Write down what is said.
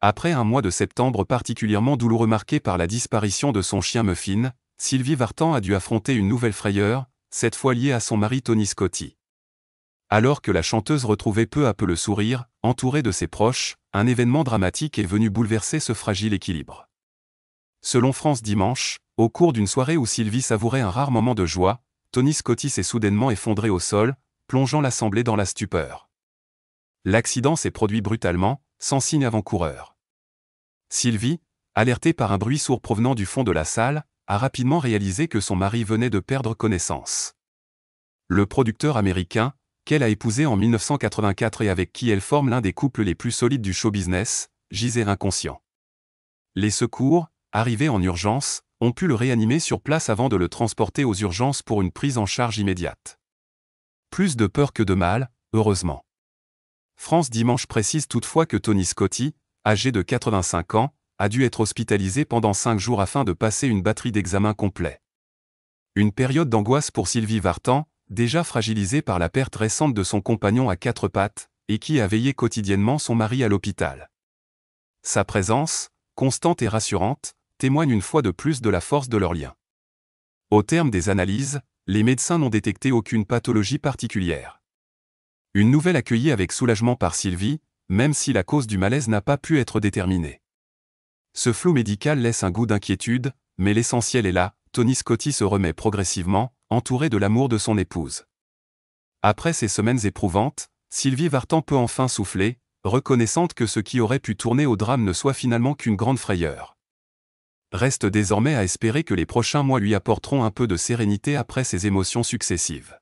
Après un mois de septembre particulièrement douloureux marqué par la disparition de son chien Muffin, Sylvie Vartan a dû affronter une nouvelle frayeur, cette fois liée à son mari Tony Scotti. Alors que la chanteuse retrouvait peu à peu le sourire, entourée de ses proches, un événement dramatique est venu bouleverser ce fragile équilibre. Selon France Dimanche, au cours d'une soirée où Sylvie savourait un rare moment de joie, Tony Scotti s'est soudainement effondré au sol, plongeant l'assemblée dans la stupeur. L'accident s'est produit brutalement, sans signe avant-coureur. Sylvie, alertée par un bruit sourd provenant du fond de la salle, a rapidement réalisé que son mari venait de perdre connaissance. Le producteur américain, qu'elle a épousé en 1984 et avec qui elle forme l'un des couples les plus solides du show business, gisait inconscient. Les secours, arrivés en urgence, ont pu le réanimer sur place avant de le transporter aux urgences pour une prise en charge immédiate. Plus de peur que de mal, heureusement. France Dimanche précise toutefois que Tony Scotti, âgé de 85 ans, a dû être hospitalisé pendant 5 jours afin de passer une batterie d'examens complets. Une période d'angoisse pour Sylvie Vartan, déjà fragilisée par la perte récente de son compagnon à 4 pattes, et qui a veillé quotidiennement son mari à l'hôpital. Sa présence, constante et rassurante, témoigne une fois de plus de la force de leur lien. Au terme des analyses, les médecins n'ont détecté aucune pathologie particulière. Une nouvelle accueillie avec soulagement par Sylvie, même si la cause du malaise n'a pas pu être déterminée. Ce flou médical laisse un goût d'inquiétude, mais l'essentiel est là, Tony Scotti se remet progressivement, entouré de l'amour de son épouse. Après ces semaines éprouvantes, Sylvie Vartan peut enfin souffler, reconnaissante que ce qui aurait pu tourner au drame ne soit finalement qu'une grande frayeur. Reste désormais à espérer que les prochains mois lui apporteront un peu de sérénité après ces émotions successives.